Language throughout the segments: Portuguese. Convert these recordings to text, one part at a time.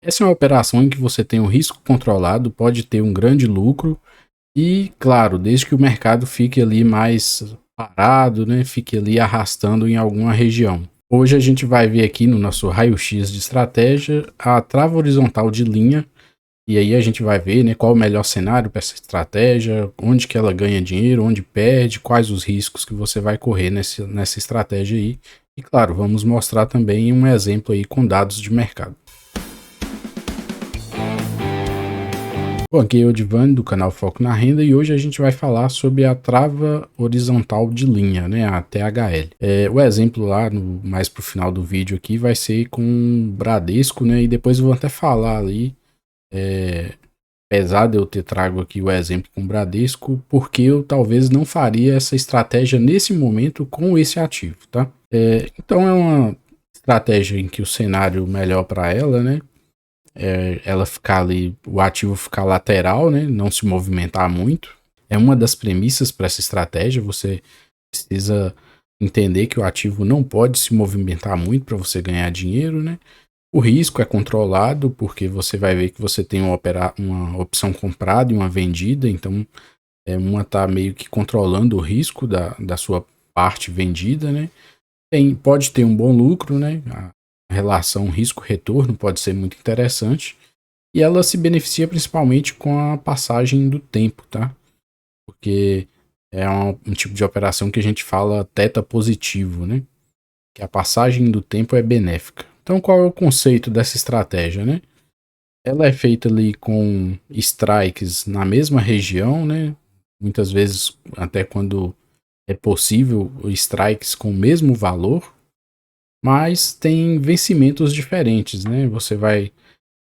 Essa é uma operação em que você tem um risco controlado, pode ter um grande lucro e, claro, desde que o mercado fique ali mais parado, né, fique ali arrastando em alguma região. Hoje a gente vai ver aqui no nosso raio-x de estratégia a trava horizontal de linha e aí a gente vai ver, né, qual o melhor cenário para essa estratégia, onde que ela ganha dinheiro, onde perde, quais os riscos que você vai correr nessa estratégia aí. E claro, vamos mostrar também um exemplo aí com dados de mercado. Bom, aqui é o Divani do canal Foco na Renda e hoje a gente vai falar sobre a trava horizontal de linha, né, a THL. O exemplo lá, mais pro final do vídeo aqui, vai ser com Bradesco, né, e depois eu vou até falar ali, apesar de eu ter trago aqui o exemplo com Bradesco, porque eu talvez não faria essa estratégia nesse momento com esse ativo, tá? Então é uma estratégia em que o cenário melhor para ela, né, ela ficar ali, o ativo ficar lateral, né, não se movimentar muito. É uma das premissas para essa estratégia. Você precisa entender que o ativo não pode se movimentar muito para você ganhar dinheiro, né? O risco é controlado porque você vai ver que você tem uma opção comprada e uma vendida, então uma está meio que controlando o risco da sua parte vendida, né? Pode ter um bom lucro, né? A relação risco-retorno pode ser muito interessante. E ela se beneficia principalmente com a passagem do tempo, tá? Porque é um tipo de operação que a gente fala teta positivo, né? Que a passagem do tempo é benéfica. Então, qual é o conceito dessa estratégia, né? Ela é feita ali com strikes na mesma região, né? Muitas vezes, até quando é possível, strikes com o mesmo valor, mas tem vencimentos diferentes, né? O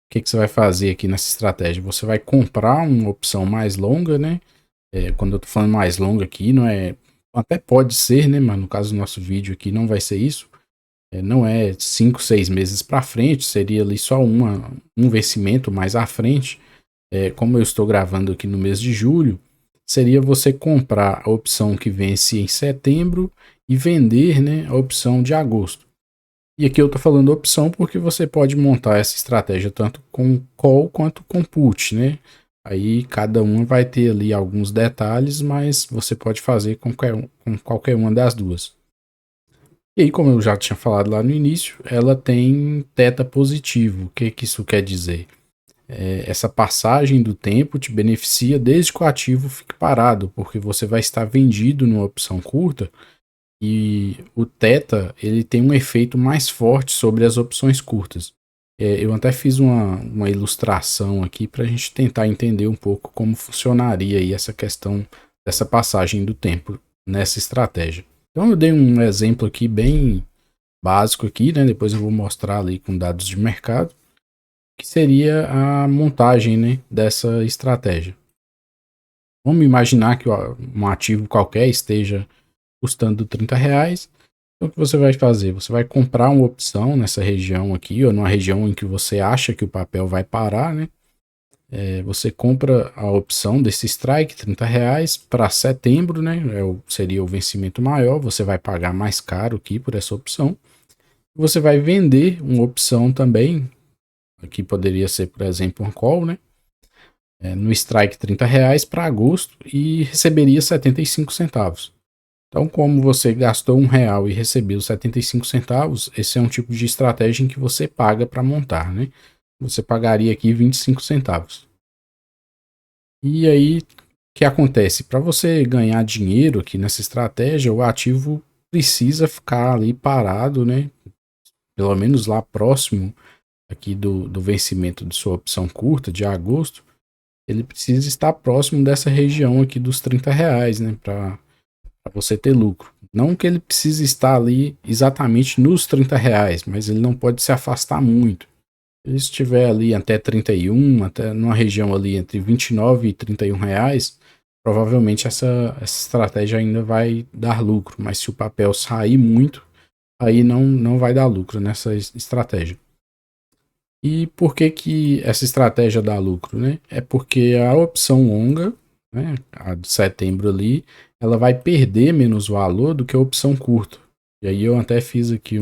que você vai fazer aqui nessa estratégia? Você vai comprar uma opção mais longa, né? Quando eu tô falando mais longa aqui, não é. Até pode ser, né? Mas no caso do nosso vídeo aqui não vai ser isso. Não é 5, 6 meses para frente, seria ali só um vencimento mais à frente. Como eu estou gravando aqui no mês de julho, seria você comprar a opção que vence em setembro e vender, né, a opção de agosto. E aqui eu estou falando opção porque você pode montar essa estratégia tanto com call quanto com put, né? Aí cada uma vai ter ali alguns detalhes, mas você pode fazer com qualquer uma das duas. E aí, como eu já tinha falado lá no início, ela tem teta positivo. O que isso quer dizer? Essa passagem do tempo te beneficia desde que o ativo fique parado, porque você vai estar vendido numa opção curta e o teta ele tem um efeito mais forte sobre as opções curtas. Eu até fiz uma ilustração aqui para a gente tentar entender um pouco como funcionaria aí essa questão dessa passagem do tempo nessa estratégia. Então eu dei um exemplo aqui bem básico aqui, né? Depois eu vou mostrar ali com dados de mercado, que seria a montagem, né, dessa estratégia. Vamos imaginar que um ativo qualquer esteja custando R$ 30. Então, o que você vai fazer? Você vai comprar uma opção nessa região aqui, ou numa região em que você acha que o papel vai parar, né? Você compra a opção desse strike, R$ 30, para setembro, né? Seria o vencimento maior, você vai pagar mais caro aqui por essa opção. Você vai vender uma opção também, aqui poderia ser, por exemplo, um call, né? No strike R$ 30 para agosto e receberia 75 centavos. Então, como você gastou R$ 1 e recebeu 75 centavos, esse é um tipo de estratégia em que você paga para montar, né? Você pagaria aqui 25 centavos. E aí, o que acontece? Para você ganhar dinheiro aqui nessa estratégia, o ativo precisa ficar ali parado, né? Pelo menos lá próximo aqui do vencimento de sua opção curta, de agosto, ele precisa estar próximo dessa região aqui dos R$ 30, né? Para você ter lucro. Não que ele precise estar ali exatamente nos R$ 30, mas ele não pode se afastar muito. Se ele estiver ali até 31, até numa região ali entre 29 e R$ 31, provavelmente essa estratégia ainda vai dar lucro. Mas se o papel sair muito, aí não vai dar lucro nessa estratégia. E por que essa estratégia dá lucro, né? É porque a opção longa, né, a de setembro ali, ela vai perder menos valor do que a opção curta. E aí eu até fiz aqui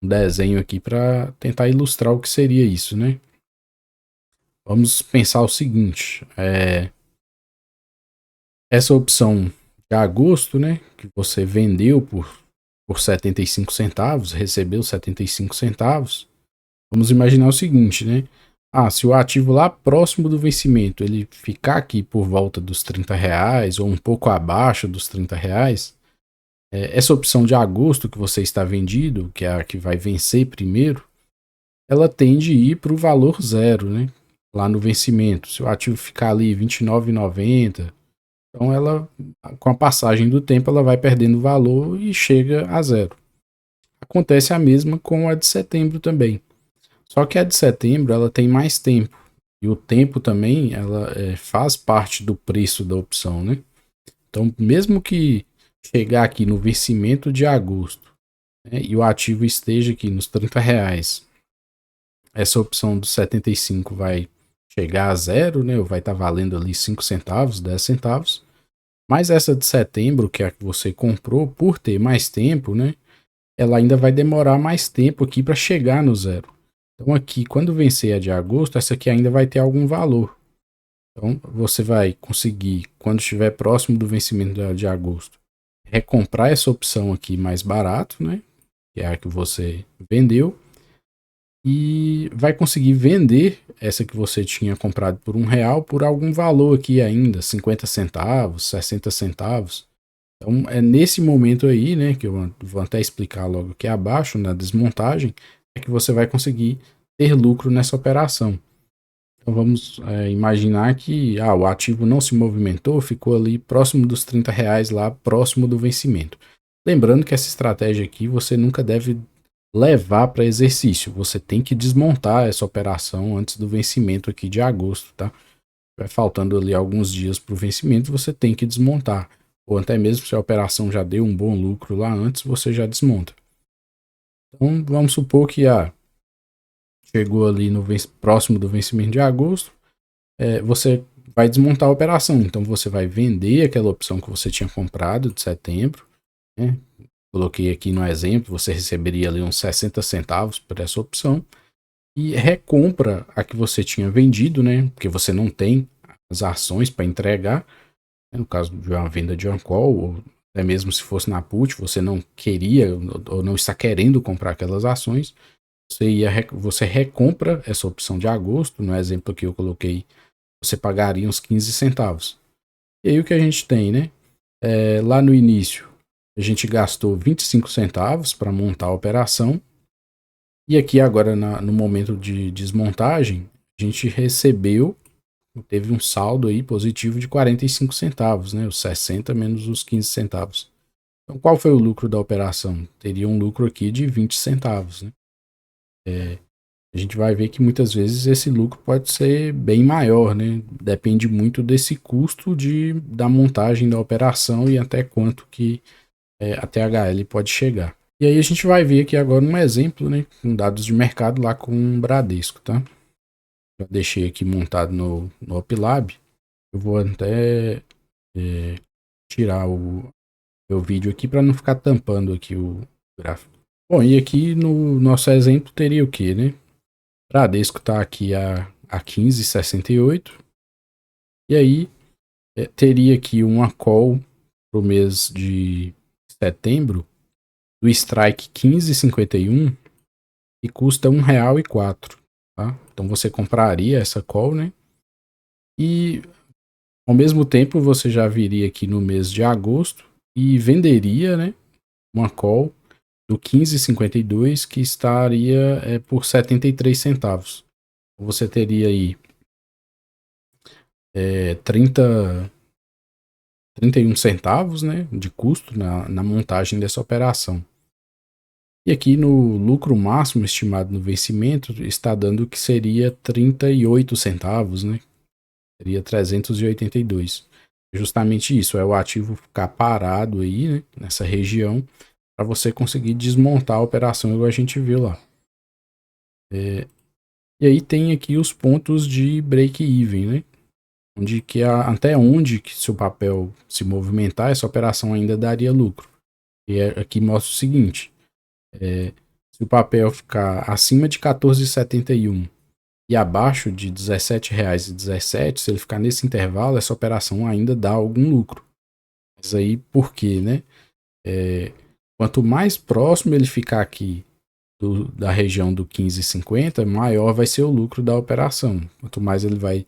um desenho aqui para tentar ilustrar o que seria isso, né? Vamos pensar o seguinte, essa opção de agosto, né, que você vendeu por 75 centavos, recebeu 75 centavos, vamos imaginar o seguinte, né? Se o ativo lá próximo do vencimento ele ficar aqui por volta dos R$ 30 ou um pouco abaixo dos R$ 30, essa opção de agosto que você está vendido, que é a que vai vencer primeiro, ela tende a ir para o valor zero, né? Lá no vencimento. Se o ativo ficar ali R$ 29,90, então ela, com a passagem do tempo, ela vai perdendo valor e chega a zero. Acontece a mesma com a de setembro também. Só que a de setembro ela tem mais tempo. E o tempo também ela faz parte do preço da opção, né? Então, mesmo que chegar aqui no vencimento de agosto, né, e o ativo esteja aqui nos R$ 30, essa opção do 75 vai chegar a zero, né? Ou vai estar valendo ali 5 centavos, 10 centavos. Mas essa de setembro, que é a que você comprou, por ter mais tempo, né? Ela ainda vai demorar mais tempo aqui para chegar no zero. Então aqui, quando vencer a de agosto, essa aqui ainda vai ter algum valor. Então você vai conseguir, quando estiver próximo do vencimento de agosto, recomprar essa opção aqui mais barato, né? Que é a que você vendeu. E vai conseguir vender essa que você tinha comprado por R$ 1 por algum valor aqui ainda, 50 centavos, 60 centavos. Então é nesse momento aí, né, que eu vou até explicar logo aqui abaixo, na desmontagem, é que você vai conseguir ter lucro nessa operação. Então vamos imaginar que o ativo não se movimentou, ficou ali próximo dos R$ 30 lá, próximo do vencimento. Lembrando que essa estratégia aqui você nunca deve levar para exercício. Você tem que desmontar essa operação antes do vencimento aqui de agosto, tá? Vai faltando ali alguns dias para o vencimento, você tem que desmontar. Ou até mesmo se a operação já deu um bom lucro lá antes, você já desmonta. Então vamos supor que chegou ali no próximo do vencimento de agosto, você vai desmontar a operação. Então você vai vender aquela opção que você tinha comprado de setembro, né? Coloquei aqui no exemplo, você receberia ali uns 60 centavos por essa opção e recompra a que você tinha vendido, né? Porque você não tem as ações para entregar, né? No caso de uma venda de uma call, ou até mesmo se fosse na put, você não queria ou não está querendo comprar aquelas ações, você recompra essa opção de agosto, no exemplo que eu coloquei, você pagaria uns 15 centavos. E aí o que a gente tem, né? Lá no início, a gente gastou 25 centavos para montar a operação. E aqui agora, no momento de desmontagem, a gente teve um saldo aí positivo de 45 centavos, né? Os 60 menos os 15 centavos. Então, qual foi o lucro da operação? Teria um lucro aqui de 20 centavos, né? A gente vai ver que muitas vezes esse lucro pode ser bem maior, né? Depende muito desse custo da montagem da operação e até quanto que a THL pode chegar. E aí a gente vai ver aqui agora um exemplo, né, com dados de mercado lá com o Bradesco, tá? Já deixei aqui montado no OpLab. Eu vou até tirar o meu vídeo aqui para não ficar tampando aqui o gráfico. Bom, e aqui no nosso exemplo teria o que, né? Bradesco está aqui a 15,68. E aí teria aqui uma call para o mês de setembro do strike 15,51 e custa R$ 1,04, tá? Então você compraria essa call, né? E ao mesmo tempo você já viria aqui no mês de agosto e venderia, né, uma call do 15,52 que estaria por 73 centavos. Você teria aí 31 centavos, né, de custo na montagem dessa operação. E aqui no lucro máximo estimado no vencimento está dando que seria 38 centavos, né? Seria 382. Justamente isso, é o ativo ficar parado aí, né, nessa região, para você conseguir desmontar a operação igual a gente viu lá. E aí tem aqui os pontos de break-even, né? Até onde que se o papel se movimentar, essa operação ainda daria lucro. E aqui mostra o seguinte, se Se o papel ficar acima de 14,71 e abaixo de R$ 17,17, se ele ficar nesse intervalo, essa operação ainda dá algum lucro. Mas aí por quê, né? Quanto mais próximo ele ficar aqui da região do 15,50, maior vai ser o lucro da operação. Quanto mais ele vai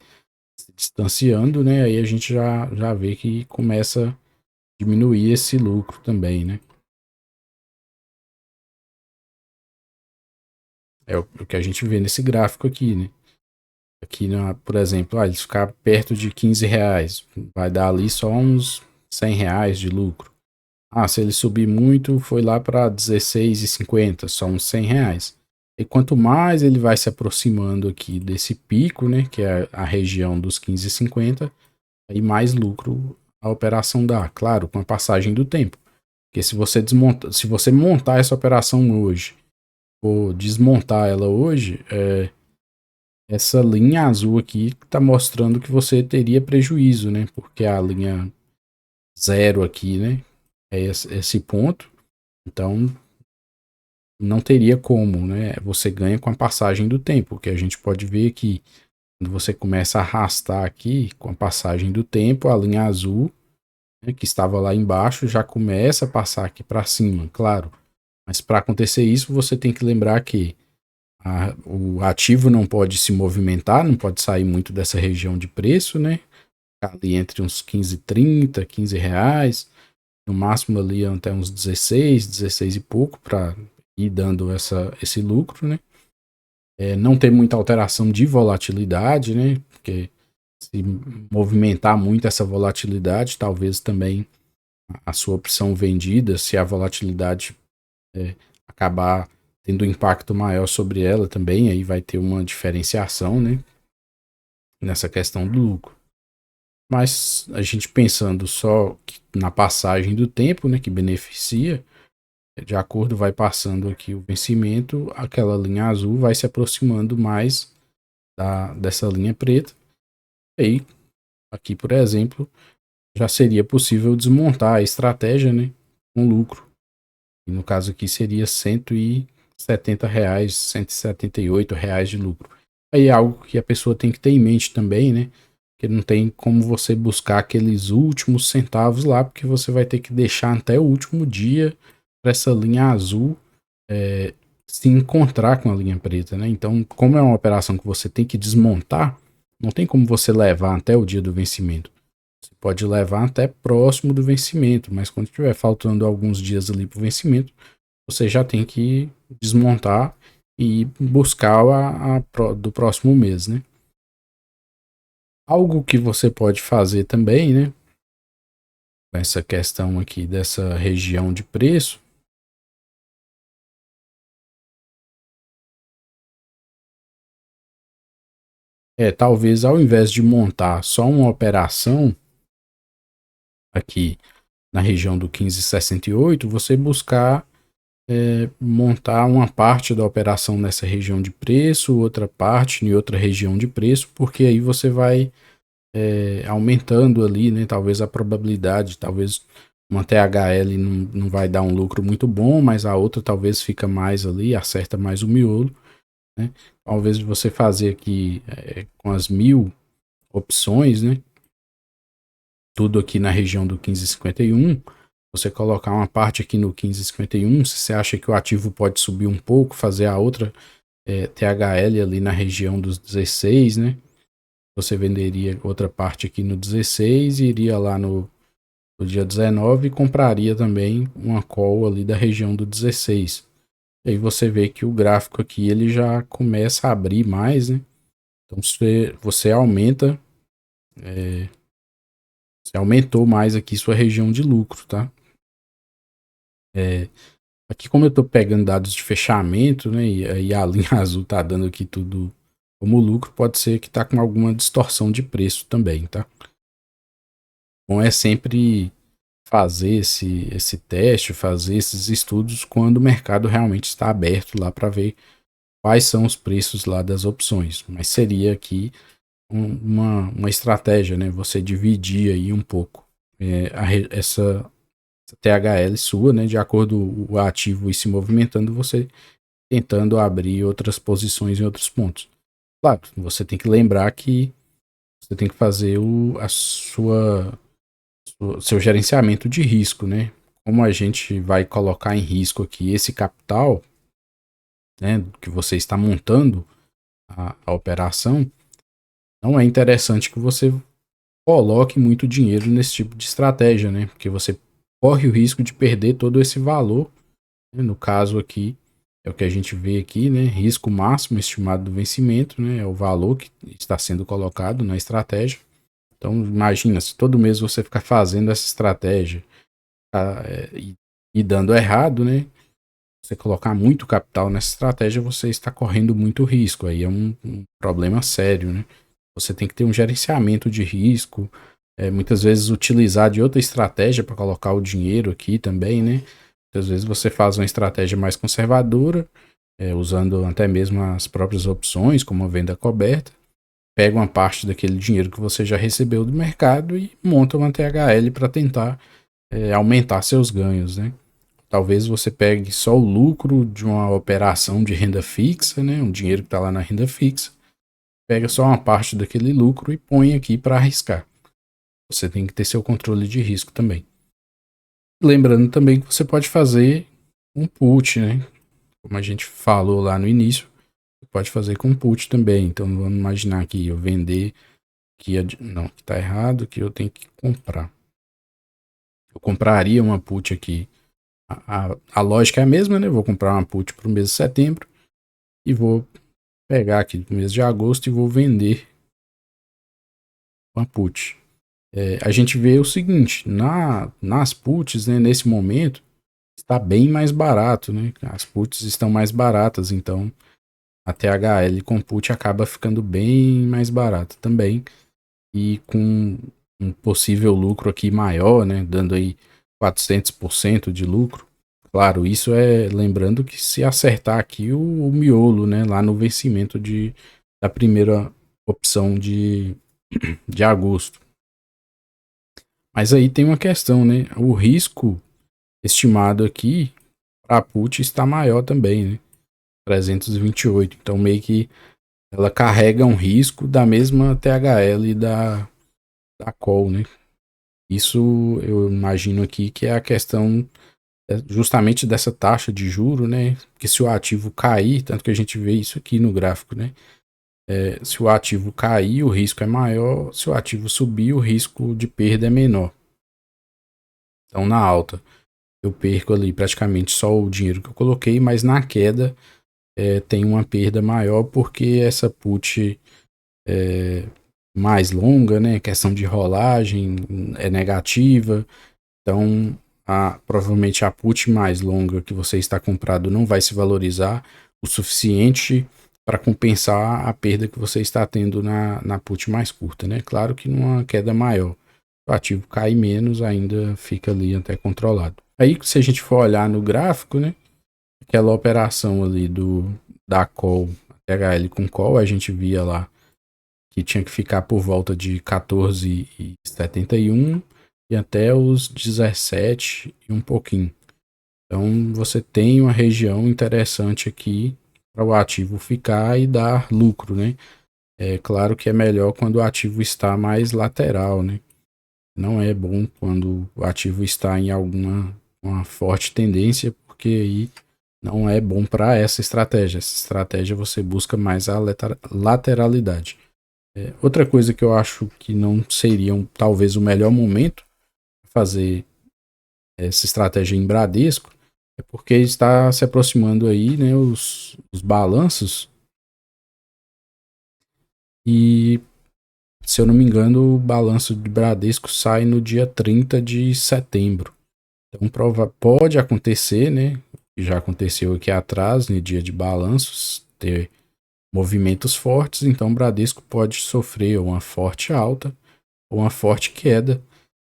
se distanciando, né? Aí a gente já vê que começa a diminuir esse lucro também, né? É o que a gente vê nesse gráfico aqui, né? Aqui, por exemplo, ele ficar perto de R$ 15, vai dar ali só uns R$ 100 de lucro. Se ele subir muito, foi lá para 16,50, só uns R$ 100. E quanto mais ele vai se aproximando aqui desse pico, né, que é a região dos 15,50, aí mais lucro a operação dá, claro, com a passagem do tempo. Porque se você montar essa operação hoje, ou desmontar ela hoje, essa linha azul aqui está mostrando que você teria prejuízo, né? Porque a linha zero aqui, né? É esse ponto. Então, não teria como, né? Você ganha com a passagem do tempo, que a gente pode ver que quando você começa a arrastar aqui com a passagem do tempo, a linha azul, né, que estava lá embaixo, já começa a passar aqui para cima, claro. Mas para acontecer isso, você tem que lembrar que o ativo não pode se movimentar, não pode sair muito dessa região de preço, né? Ali entre uns 15,30, R$ 15, no máximo ali até uns 16, 16 e pouco, para ir dando esse lucro, né? Não ter muita alteração de volatilidade, né? Porque se movimentar muito essa volatilidade, talvez também a sua opção vendida, se a volatilidade acabar tendo um impacto maior sobre ela também, aí vai ter uma diferenciação, né? Nessa questão do lucro. Mas a gente pensando só na passagem do tempo, né, que beneficia, de acordo vai passando aqui o vencimento, aquela linha azul vai se aproximando mais dessa linha preta. E aí, aqui, por exemplo, já seria possível desmontar a estratégia, né, com lucro. E no caso aqui seria R$ 170, R$ 178 de lucro. Aí é algo que a pessoa tem que ter em mente também, né? Que não tem como você buscar aqueles últimos centavos lá, porque você vai ter que deixar até o último dia para essa linha azul se encontrar com a linha preta, né? Então, como é uma operação que você tem que desmontar, não tem como você levar até o dia do vencimento. Você pode levar até próximo do vencimento, mas quando estiver faltando alguns dias ali para o vencimento, você já tem que desmontar e buscar do próximo mês, né? Algo que você pode fazer também, né? Essa questão aqui dessa região de preço. Talvez ao invés de montar só uma operação aqui na região do 15,68, você buscar montar uma parte da operação nessa região de preço, outra parte em outra região de preço, porque aí você vai aumentando ali, né? Talvez a probabilidade, talvez uma THL não vai dar um lucro muito bom, mas a outra talvez fica mais ali, acerta mais o miolo, né? Talvez você fazer aqui com as 1.000 opções, né? Tudo aqui na região do 15,51, você colocar uma parte aqui no 15,51, se você acha que o ativo pode subir um pouco, fazer a outra THL ali na região dos 16, né? Você venderia outra parte aqui no 16 e iria lá no dia 19 e compraria também uma call ali da região do 16. E aí você vê que o gráfico aqui ele já começa a abrir mais, né? Então você aumenta, você aumentou mais aqui sua região de lucro, tá? Aqui como eu estou pegando dados de fechamento, né? E aí a linha azul tá dando aqui tudo como lucro, pode ser que tá com alguma distorção de preço também, tá? Bom, é sempre fazer esse teste, fazer esses estudos quando o mercado realmente está aberto lá para ver quais são os preços lá das opções. Mas seria aqui uma estratégia, né? Você dividir aí um pouco essa THL sua, né? De acordo com o ativo ir se movimentando, você tentando abrir outras posições em outros pontos. Claro, você tem que lembrar que você tem que fazer seu gerenciamento de risco, né? Como a gente vai colocar em risco aqui esse capital, né, que você está montando a operação, não é interessante que você coloque muito dinheiro nesse tipo de estratégia, né? Porque você corre o risco de perder todo esse valor, né? No caso aqui, é o que a gente vê aqui, né? Risco máximo estimado do vencimento, né? É o valor que está sendo colocado na estratégia. Então, imagina, se todo mês você ficar fazendo essa estratégia e dando errado, né? Você colocar muito capital nessa estratégia, você está correndo muito risco. Aí é um problema sério, né? Você tem que ter um gerenciamento de risco, muitas vezes utilizar de outra estratégia para colocar o dinheiro aqui também, né? Muitas vezes você faz uma estratégia mais conservadora, usando até mesmo as próprias opções, como a venda coberta, pega uma parte daquele dinheiro que você já recebeu do mercado e monta uma THL para tentar aumentar seus ganhos, né? Talvez você pegue só o lucro de uma operação de renda fixa, né? Um dinheiro que está lá na renda fixa, pega só uma parte daquele lucro e põe aqui para arriscar. Você tem que ter seu controle de risco também. Lembrando também que você pode fazer um put, né? Como a gente falou lá no início, você pode fazer com put também. Então vamos imaginar aqui eu vender que não, que tá errado, que eu tenho que comprar. Eu compraria uma put aqui. A lógica é a mesma, né? Vou comprar uma put para o mês de setembro e vou pegar aqui no mês de agosto e vou vender uma put. A gente vê o seguinte, nas puts, né, nesse momento, está bem mais barato, né? As puts estão mais baratas, então a THL com put acaba ficando bem mais barata também e com um possível lucro aqui maior, né? Dando aí 400% de lucro. Claro, isso é lembrando que se acertar aqui o miolo, né? Lá no vencimento da primeira opção de agosto. Mas aí tem uma questão, né? O risco estimado aqui para a put está maior também, né? 328. Então meio que ela carrega um risco da mesma THL da call, né? Isso eu imagino aqui que é a questão justamente dessa taxa de juro, né? Porque se o ativo cair, tanto que a gente vê isso aqui no gráfico, né? Se o ativo cair, o risco é maior. Se o ativo subir, o risco de perda é menor. Então, na alta, eu perco ali praticamente só o dinheiro que eu coloquei, mas na queda tem uma perda maior porque essa put mais longa, né? Questão de rolagem é negativa. Então, provavelmente a put mais longa que você está comprado não vai se valorizar o suficiente para compensar a perda que você está tendo na put mais curta, né? Claro que numa queda maior, o ativo cai menos, ainda fica ali até controlado. Aí, se a gente for olhar no gráfico, né? Aquela operação ali da call, HL com call, a gente via lá que tinha que ficar por volta de 14,71 e até os 17 e um pouquinho. Então você tem uma região interessante aqui para o ativo ficar e dar lucro, né? É claro que é melhor quando o ativo está mais lateral, né? Não é bom quando o ativo está em uma forte tendência, porque aí não é bom para essa estratégia. Essa estratégia você busca mais a lateralidade. Outra coisa que eu acho que não seria talvez o melhor momento para fazer essa estratégia em Bradesco é porque está se aproximando aí, né, os balanços e, se eu não me engano, o balanço de Bradesco sai no dia 30 de setembro. Então pode acontecer, né, já aconteceu aqui atrás, no dia de balanços, ter movimentos fortes, então o Bradesco pode sofrer uma forte alta ou uma forte queda,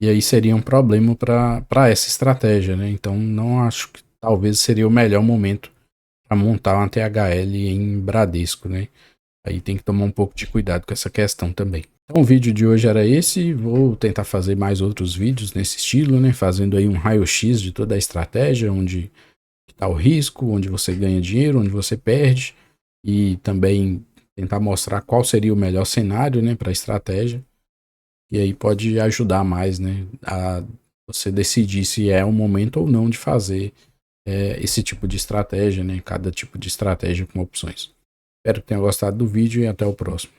e aí seria um problema para essa estratégia, né? Então não acho que talvez seria o melhor momento para montar uma THL em Bradesco, né? Aí tem que tomar um pouco de cuidado com essa questão também. Então o vídeo de hoje era esse, vou tentar fazer mais outros vídeos nesse estilo, né? Fazendo aí um raio-x de toda a estratégia, onde está o risco, onde você ganha dinheiro, onde você perde, e também tentar mostrar qual seria o melhor cenário, né, para a estratégia. E aí pode ajudar mais, né, a você decidir se é o momento ou não de fazer esse tipo de estratégia, né, cada tipo de estratégia com opções. Espero que tenha gostado do vídeo e até o próximo.